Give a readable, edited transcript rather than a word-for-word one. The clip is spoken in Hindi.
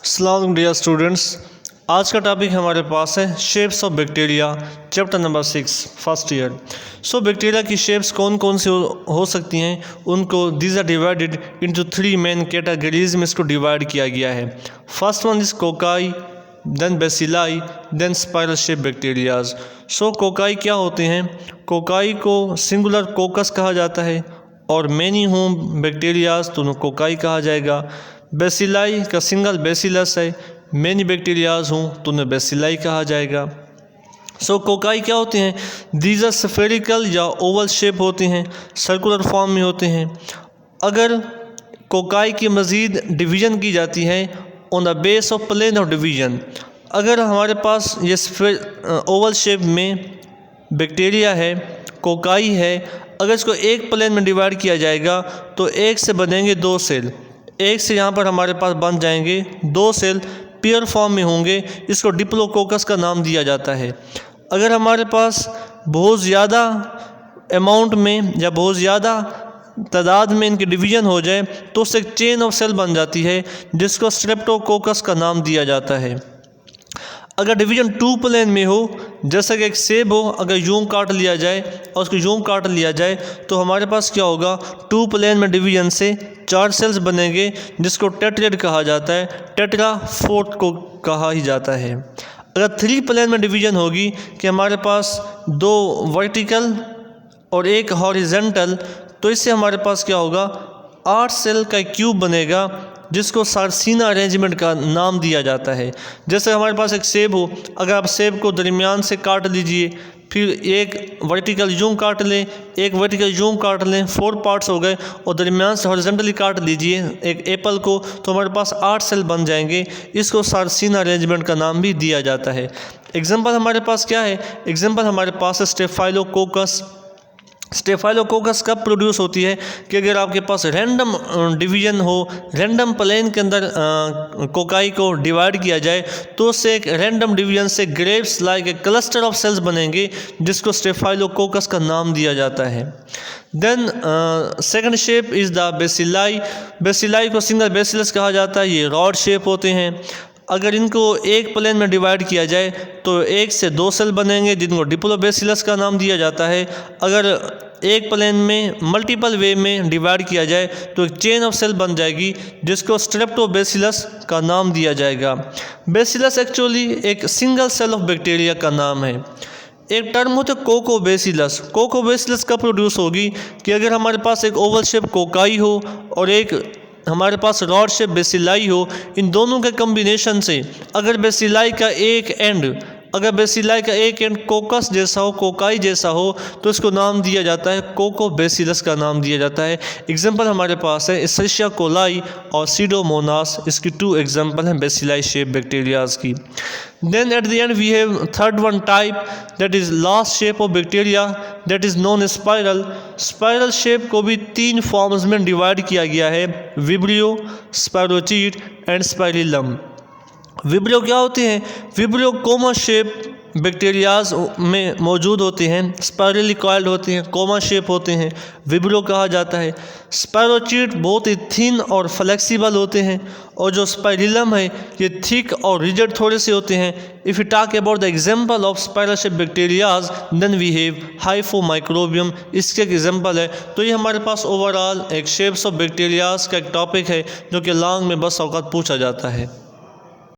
अस्सलाम डियर स्टूडेंट्स, आज का टॉपिक हमारे पास है shapes of bacteria, chapter number 6 first year. So bacteria की शेप्स कौन कौन सी हो सकती हैं, उनको these are divided into 3 main categories में इसको डिवाइड किया गया है। First one is cocci, then bacilli, then spiral shape bacterias. So cocci क्या होते हैं? कोकाई को सिंगुलर कोकस कहा जाता है और मैनी होम बैक्टीरियाज तो उन्हें कोकाई कहा जाएगा। बेसिलाई का सिंगल बेसिलस है, मैनी बैक्टीरियाज हूँ तो उन्हें बेसिलाई कहा जाएगा। सो कोकाई क्या होते हैं? दीज आर स्फेरिकल या ओवल शेप होते हैं, सर्कुलर फॉर्म में होते हैं। अगर कोकाई की मज़ीद डिवीज़न की जाती है on the base of plane of division, अगर हमारे पास ये ओवल शेप में बैक्टीरिया है, कोकाई है, अगर इसको एक प्लेन में डिवाइड किया जाएगा तो एक से बनेंगे 2 सेल, एक से यहाँ पर हमारे पास बन जाएंगे 2 सेल, पेयर फॉर्म में होंगे। इसको डिप्लोकोकस का नाम दिया जाता है। अगर हमारे पास बहुत ज़्यादा अमाउंट में या बहुत ज़्यादा तादाद में इनकी डिवीज़न हो जाए तो उससे एक चेन ऑफ सेल बन जाती है जिसको स्ट्रेप्टोकोकस का नाम दिया जाता है। अगर डिवीज़न 2 प्लेन में हो, जैसा कि एक सेब हो, अगर यूं काट लिया जाए और उसको यूं काट लिया जाए तो हमारे पास क्या होगा? 2 प्लेन में डिवीज़न से 4 सेल्स बनेंगे जिसको टेट्रेड कहा जाता है, टेट्रा फोर्थ को कहा ही जाता है। अगर 3 प्लेन में डिवीज़न होगी कि हमारे पास 2 वर्टिकल और 1 हॉरिजेंटल, तो इससे हमारे पास क्या होगा? 8 सेल का क्यूब बनेगा जिसको सार्सिना अरेंजमेंट का नाम दिया जाता है। जैसे हमारे पास एक सेब हो, अगर आप सेब को दरमियान से काट लीजिए, फिर एक वर्टिकल यूं काट लें, एक वर्टिकल यूं काट लें, 4 पार्ट्स हो गए, और दरमियान से हॉरिजॉन्टली काट लीजिए एक एप्पल को, तो हमारे पास 8 सेल बन जाएंगे। इसको सार्सिना अरेंजमेंट का नाम भी दिया जाता है। एग्जाम्पल हमारे पास क्या है? एग्जाम्पल हमारे पास है स्टेफाइलोकोकस। स्टेफाइलोकोकस कब प्रोड्यूस होती है कि अगर आपके पास रैंडम डिवीज़न हो, रैंडम प्लेन के अंदर कोकाई को डिवाइड किया जाए तो उससे एक रैंडम डिवीज़न से grapes like a cluster of cells बनेंगे जिसको स्टेफाइलोकोकस का नाम दिया जाता है। Then second shape is the bacilli. Bacilli को सिंगल बेसिलस कहा जाता है। ये रॉड शेप होते हैं। अगर इनको एक प्लेन में डिवाइड किया जाए तो 1 से 2 सेल बनेंगे जिनको डिप्लोबेसिलस का नाम दिया जाता है। अगर एक प्लेन में मल्टीपल वे में डिवाइड किया जाए तो एक चेन ऑफ सेल बन जाएगी जिसको स्ट्रेप्टोबेसिलस का नाम दिया जाएगा। बेसिलस एक्चुअली एक सिंगल सेल ऑफ बैक्टीरिया का नाम है। एक टर्म होता है कोकोबेसिलस। कोकोबेसिलस कब प्रोड्यूस होगी कि अगर हमारे पास एक ओवल शेप कोकाई हो और एक हमारे पास रॉड शेप बेसिलाई हो, इन दोनों के कम्बिनेशन से अगर बेसिलाई का एक एंड कोकस जैसा हो, कोकाई जैसा हो, तो इसको नाम दिया जाता है कोकोबेसिलस का नाम दिया जाता है। एग्जांपल हमारे पास है एशेरिचिया कोलाई और सीडोमोनास। इसकी 2 एग्जांपल हैं बेसिलाई शेप बैक्टीरियाज की। Then at the end we have third one type, that is last shape of bacteria, that is known as spiral. Spiral shape को भी 3 फॉर्म्स में डिवाइड किया गया है, विब्रियो, स्पायरोचीट एंड स्पाइरिलम। विब्रियो क्या होते हैं? विब्रियो कोमा शेप बैक्टीरियाज में मौजूद होते हैं, स्पाइरली कॉइल्ड होते हैं, कोमा शेप होते हैं, विब्रियो कहा जाता है। स्पायरोचीट बहुत ही थिन और फ्लेक्सिबल होते हैं, और जो स्पाइरिलम है ये थिक और रिजिड थोड़े से होते हैं। If you talk about the example of spiral shape bacterias then we have hyphomicrobium. इसके एक एग्जांपल है। तो ये हमारे पास ओवरऑल एक शेप्स ऑफ बैक्टीरियाज का एक टॉपिक है जो कि लॉन्ग में बस औकात पूछा जाता है।